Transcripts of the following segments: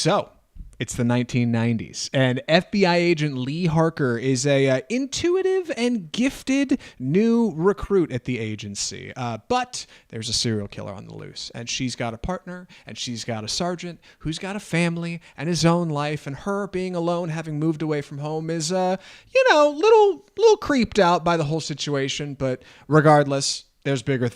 So it's the 1990s, and FBI agent Lee Harker is a intuitive and gifted new recruit at the agency. But there's a serial killer on the loose, and she's got a partner, and she's got a sergeant who's got a family and his own life, and her being alone, having moved away from home, is little creeped out by the whole situation. But regardless, there's bigger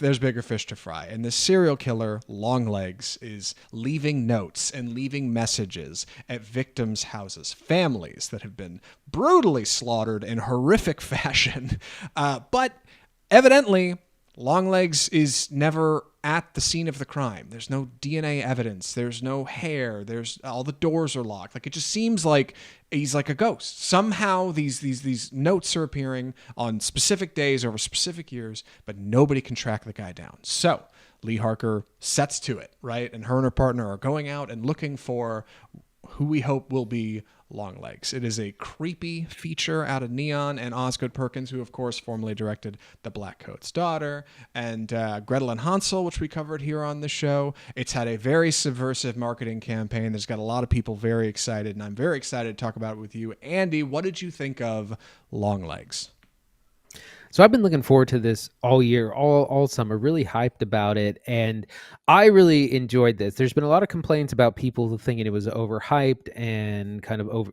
fish to fry. And this serial killer, Longlegs, is leaving notes and leaving messages at victims' houses, families that have been brutally slaughtered in horrific fashion. But evidently, Longlegs is never at the scene of the crime. There's no DNA evidence. There's no hair. All the doors are locked. Like, it just seems like he's like a ghost. Somehow these notes are appearing on specific days over specific years, but nobody can track the guy down. So Lee Harker sets to it, right? And her and her partner are going out and looking for who we hope will be Longlegs. It is a creepy feature out of Neon and Osgood Perkins, who of course formerly directed The Black Coat's Daughter and Gretel and Hansel, which we covered here on the show. It's had a very subversive marketing campaign. There's got a lot of people very excited, and I'm very excited to talk about it with you. Andy, what did you think of Longlegs? So I've been looking forward to this all year, all summer, really hyped about it. And I really enjoyed this. There's been a lot of complaints about people thinking it was overhyped and kind of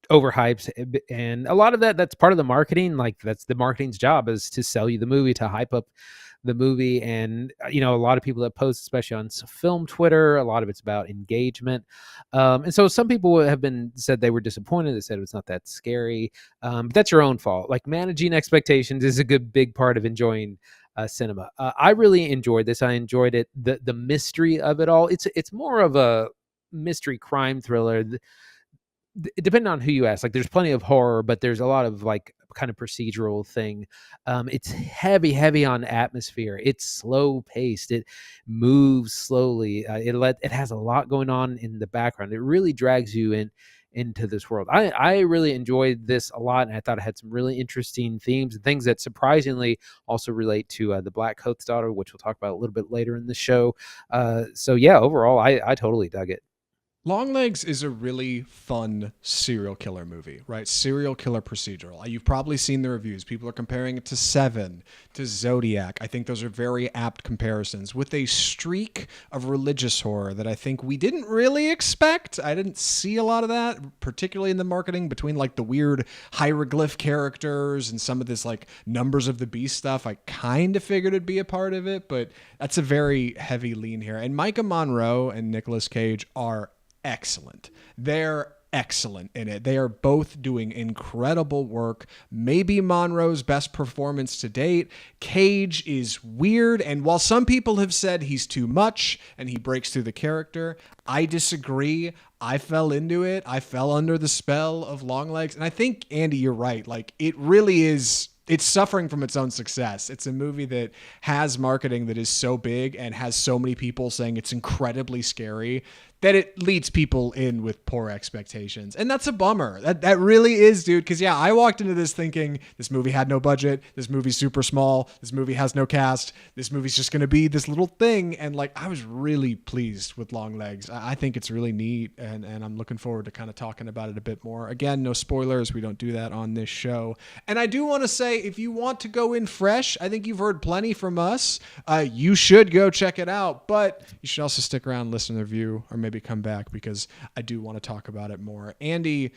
overhyped. And a lot of that's part of the marketing. Like, that's the marketing's job, is to sell you the movie, to hype up the movie. And a lot of people that post, especially on film Twitter, a lot of it's about engagement. And so some people have said they were disappointed. They said it's not that scary. But that's your own fault. Like, managing expectations is a big part of enjoying cinema. I really enjoyed this. I enjoyed it. The mystery of it all. It's more of a mystery crime thriller. Depending on who you ask, like, there's plenty of horror, but there's a lot of like kind of procedural thing. It's heavy on atmosphere. It's slow paced. It moves slowly. It has a lot going on in the background. It really drags you into this world. I really enjoyed this a lot, and I thought it had some really interesting themes and things that surprisingly also relate to The Black Coat's Daughter, which we'll talk about a little bit later in the show. So yeah, overall, I totally dug it. Longlegs is a really fun serial killer movie, right? Serial killer procedural. You've probably seen the reviews. People are comparing it to Seven, to Zodiac. I think those are very apt comparisons, with a streak of religious horror that I think we didn't really expect. I didn't see a lot of that, particularly in the marketing, between like the weird hieroglyph characters and some of this like Numbers of the Beast stuff. I kind of figured it'd be a part of it, but that's a very heavy lean here. And Maika Monroe and Nicolas Cage are excellent. They're excellent in it. They are both doing incredible work. Maybe Monroe's best performance to date. Cage is weird, and while some people have said he's too much and he breaks through the character, I disagree. I fell into it. I fell under the spell of Longlegs, and I think, Andy, you're right. Like, it really is... It's suffering from its own success. It's a movie that has marketing that is so big and has so many people saying it's incredibly scary that it leads people in with poor expectations. And that's a bummer. That really is, dude. Because, yeah, I walked into this thinking this movie had no budget. This movie's super small. This movie has no cast. This movie's just going to be this little thing. And, like, I was really pleased with Longlegs. I think it's really neat. And I'm looking forward to kind of talking about it a bit more. Again, no spoilers. We don't do that on this show. And I do want to say, if you want to go in fresh, I think you've heard plenty from us. You should go check it out. But you should also stick around and listen to the review, or maybe come back, because I do want to talk about it more. Andy,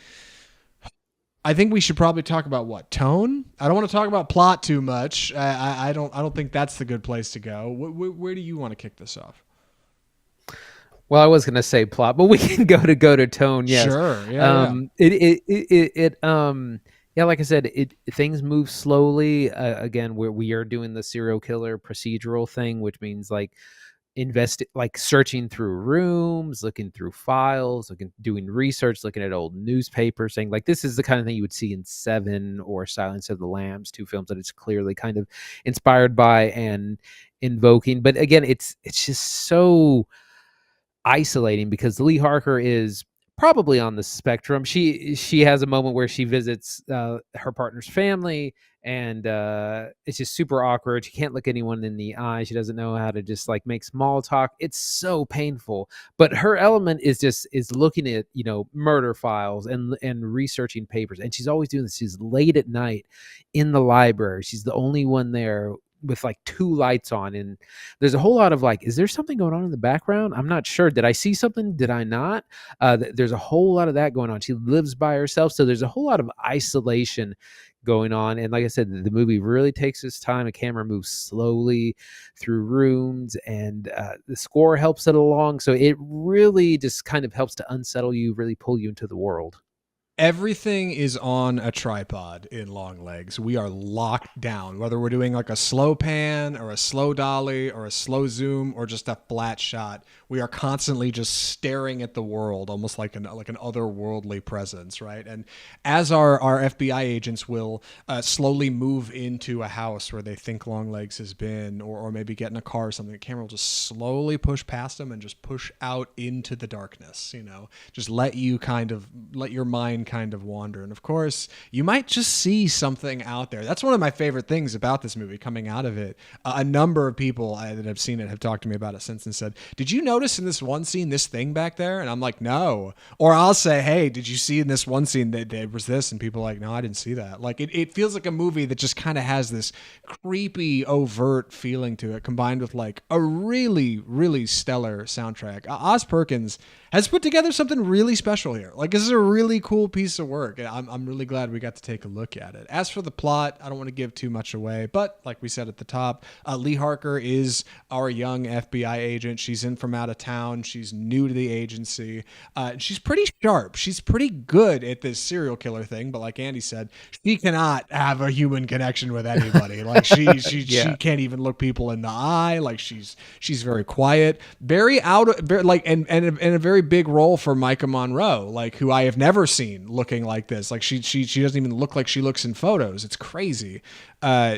I think we should probably talk about what? Tone? I don't want to talk about plot too much. I don't think that's the good place to go. Where do you want to kick this off? Well, I was going to say plot, but we can go to tone. Yes. Sure. Yeah. Yeah, like I said, things move slowly. Again, we are doing the serial killer procedural thing, which means like searching through rooms, looking through files, doing research, looking at old newspapers, saying like, this is the kind of thing you would see in Seven or Silence of the Lambs, two films that it's clearly kind of inspired by and invoking. But again, it's just so isolating, because Lee Harker is probably on the spectrum. She has a moment where she visits her partner's family, and it's just super awkward. She can't look anyone in the eye. She doesn't know how to just like make small talk. It's so painful. But her element is looking at, murder files and researching papers. And she's always doing this. She's late at night in the library. She's the only one there with like 2 lights on, and there's a whole lot of like, is there something going on in the background? I'm not sure. Did I see something? Did I not? There's a whole lot of that going on. She lives by herself, so there's a whole lot of isolation going on. And like I said, the movie really takes its time. The camera moves slowly through rooms, and the score helps it along. So it really just kind of helps to unsettle you, really pull you into the world. Everything is on a tripod in Longlegs. We are locked down, whether we're doing like a slow pan or a slow dolly or a slow zoom or just a flat shot. We are constantly just staring at the world, almost like an otherworldly presence, right? And as our FBI agents will slowly move into a house where they think Longlegs has been, or maybe get in a car or something, the camera will just slowly push past them and just push out into the darkness. Just let your mind kind of wander. And of course, you might just see something out there. That's one of my favorite things about this movie coming out of it. A number of people that have seen it have talked to me about it since and said, did you notice in this one scene this thing back there? And I'm like, no. Or I'll say, hey, did you see in this one scene that there was this? And people are like, no, I didn't see that. Like it feels like a movie that just kind of has this creepy, overt feeling to it, combined with like a really, really stellar soundtrack. Oz Perkins has put together something really special here. Like, this is a really cool piece of work. I'm really glad we got to take a look at it. As for the plot, I don't want to give too much away, but like we said at the top, Lee Harker is our young FBI agent. She's in from out of town. She's new to the agency. She's pretty sharp. She's pretty good at this serial killer thing, but like Andy said, she cannot have a human connection with anybody. Like she Yeah. can't even look people in the eye. Like she's very quiet, very and a very big role for Maika Monroe, like who I have never seen looking like this. Like she doesn't even look like she looks in photos. It's crazy.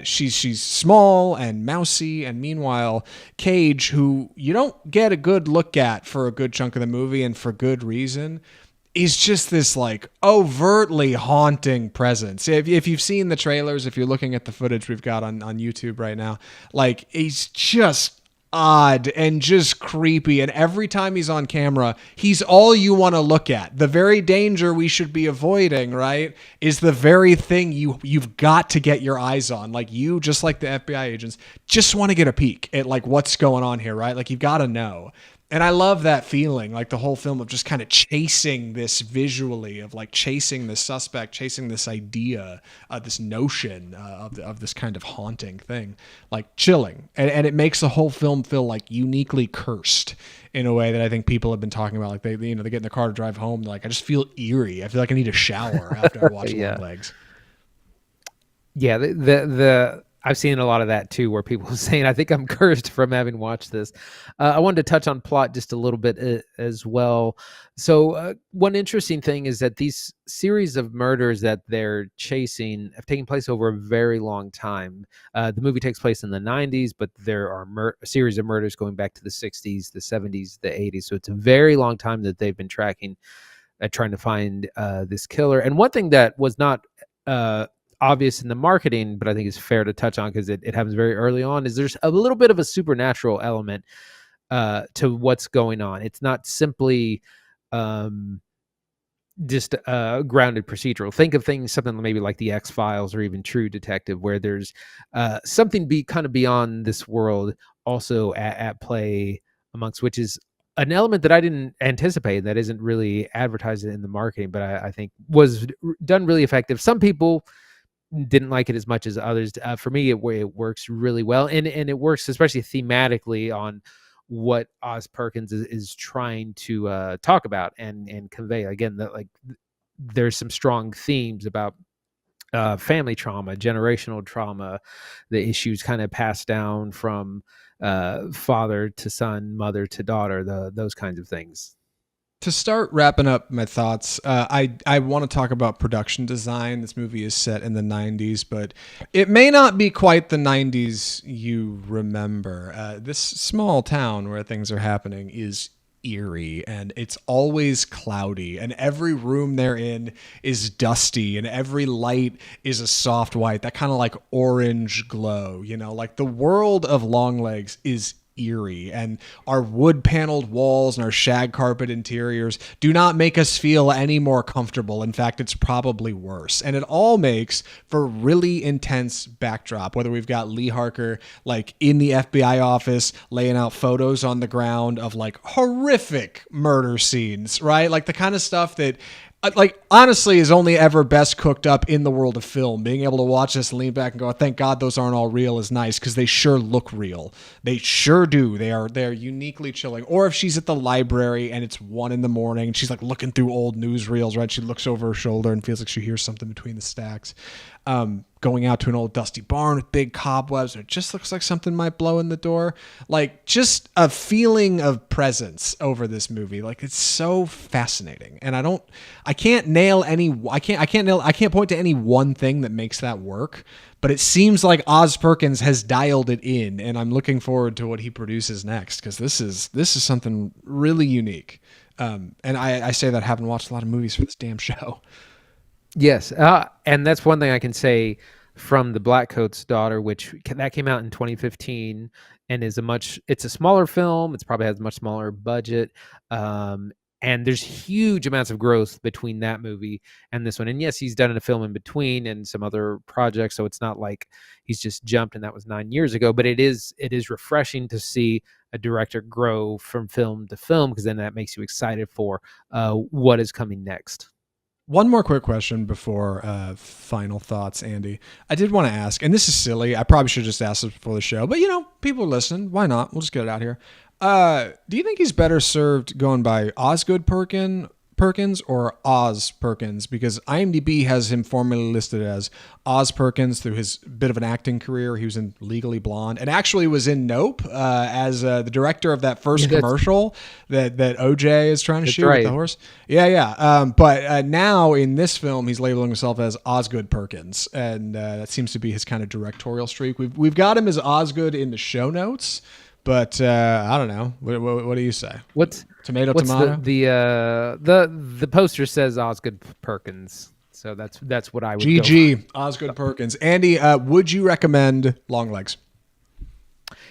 She's small and mousy, and meanwhile Cage, who you don't get a good look at for a good chunk of the movie, and for good reason, is just this like overtly haunting presence. If you've seen the trailers, if you're looking at the footage we've got on YouTube right now, like he's just odd and just creepy, and every time he's on camera, he's all you want to look at. The very danger we should be avoiding, right, is the very thing you've got to get your eyes on. Like, you, just like the FBI agents, just want to get a peek at like what's going on here, right? Like, you've got to know. And I love that feeling, like the whole film of just kind of chasing this visually, of like chasing the suspect, chasing this idea, this notion of this kind of haunting thing, like chilling. And it makes the whole film feel like uniquely cursed in a way that I think people have been talking about. Like they get in the car to drive home. They're like, I just feel eerie. I feel like I need a shower after I watch Yeah. Longlegs. Yeah, the I've seen a lot of that too, where people are saying, "I think I'm cursed from having watched this." I wanted to touch on plot just a little bit as well. So, one interesting thing is that these series of murders that they're chasing have taken place over a very long time. The movie takes place in the 90s, but there are a series of murders going back to the 60s, the 70s, the 80s. So it's a very long time that they've been tracking, trying to find this killer. And one thing that was not obvious in the marketing, but I think is fair to touch on because it happens very early on, is there's a little bit of a supernatural element to what's going on. It's not simply just grounded procedural. Think of something maybe like the X-Files or even True Detective, where there's something kind of beyond this world also at play amongst, which is an element that I didn't anticipate, that isn't really advertised in the marketing, but I think was done really effective. Some people didn't like it as much as others. For me, it works really well, and it works especially thematically on what Oz Perkins is trying to talk about and convey. Again, that like there's some strong themes about family trauma, generational trauma, the issues kind of passed down from father to son, mother to daughter, those kinds of things. To start wrapping up my thoughts, I want to talk about production design. This movie is set in the 90s, but it may not be quite the 90s you remember. This small town where things are happening is eerie, and it's always cloudy, and every room they're in is dusty, and every light is a soft white, that kind of like orange glow, like the world of Longlegs is eerie, and our wood paneled walls and our shag carpet interiors do not make us feel any more comfortable. In fact, it's probably worse. And it all makes for really intense backdrop, whether we've got Lee Harker like in the FBI office laying out photos on the ground of like horrific murder scenes, right? Like the kind of stuff that like honestly is only ever best cooked up in the world of film. Being able to watch this and lean back and go, thank God those aren't all real is nice, because they sure look real. They sure do. They're uniquely chilling. Or if she's at the library and it's 1 a.m. and she's like looking through old newsreels, right? She looks over her shoulder and feels like she hears something between the stacks. Going out to an old dusty barn with big cobwebs, and it just looks like something might blow in the door. Like just a feeling of presence over this movie. Like it's so fascinating. And I can't point to any one thing that makes that work, but it seems like Oz Perkins has dialed it in, and I'm looking forward to what he produces next, because this is something really unique. And I say that having watched a lot of movies for this damn show. Yes, and that's one thing I can say from The Blackcoat's Daughter, which that came out in 2015 and it's a smaller film. It's probably has a much smaller budget, and there's huge amounts of growth between that movie and this one. And yes, he's done a film in between and some other projects, so it's not like he's just jumped and that was 9 years ago. But it is refreshing to see a director grow from film to film, because then that makes you excited for what is coming next. One more quick question before final thoughts, Andy. I did want to ask, and this is silly. I probably should have just asked this before the show, but people are listening. Why not? We'll just get it out here. Do you think he's better served going by Osgood Perkins or Oz Perkins? Because IMDb has him formally listed as Oz Perkins through his bit of an acting career. He was in Legally Blonde and actually was in Nope as the director of that first commercial that OJ is trying to shoot with the horse. Yeah. But now in this film, he's labeling himself as Osgood Perkins, and that seems to be his kind of directorial streak. We've got him as Osgood in the show notes. But I don't know. What do you say? What's tomato? The poster says Osgood Perkins, so that's what I would. GG Osgood Perkins. Andy, would you recommend Longlegs?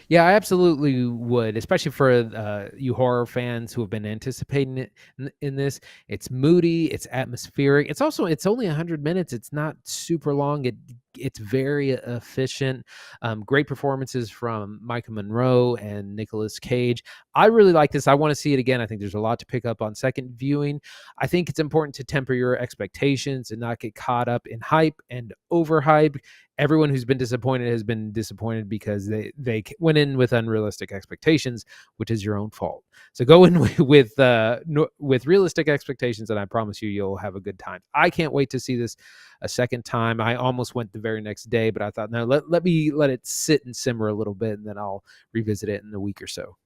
Yeah, I absolutely would, especially for you horror fans who have been anticipating it in this. It's moody, it's atmospheric. It's only 100 minutes. It's not super long. It's very efficient. Great performances from Maika Monroe and Nicolas Cage. I really like this. I want to see it again. I think there's a lot to pick up on second viewing. I think it's important to temper your expectations and not get caught up in hype and overhype. Everyone who's been disappointed has been disappointed because they went in with unrealistic expectations, which is your own fault. So go in with realistic expectations, and I promise you'll have a good time. I can't wait to see this a second time. I almost went the very next day, but I thought, no, let it sit and simmer a little bit, and then I'll revisit it in a week or so.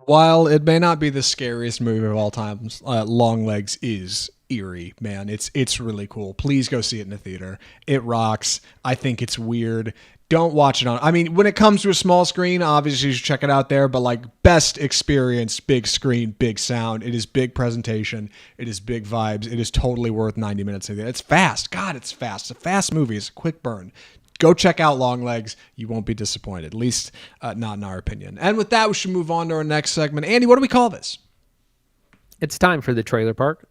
While it may not be the scariest movie of all time, Longlegs is eerie, man. It's really cool. Please go see it in the theater. It rocks. I think it's weird. Don't watch it on. I mean, when it comes to a small screen, obviously you should check it out there, but like best experience, big screen, big sound. It is big presentation. It is big vibes. It is totally worth 90 minutes of it. It's fast. God, it's fast. It's a fast movie. It's a quick burn. Go check out Longlegs. You won't be disappointed, at least not in our opinion. And with that, we should move on to our next segment. Andy, what do we call this? It's time for the trailer park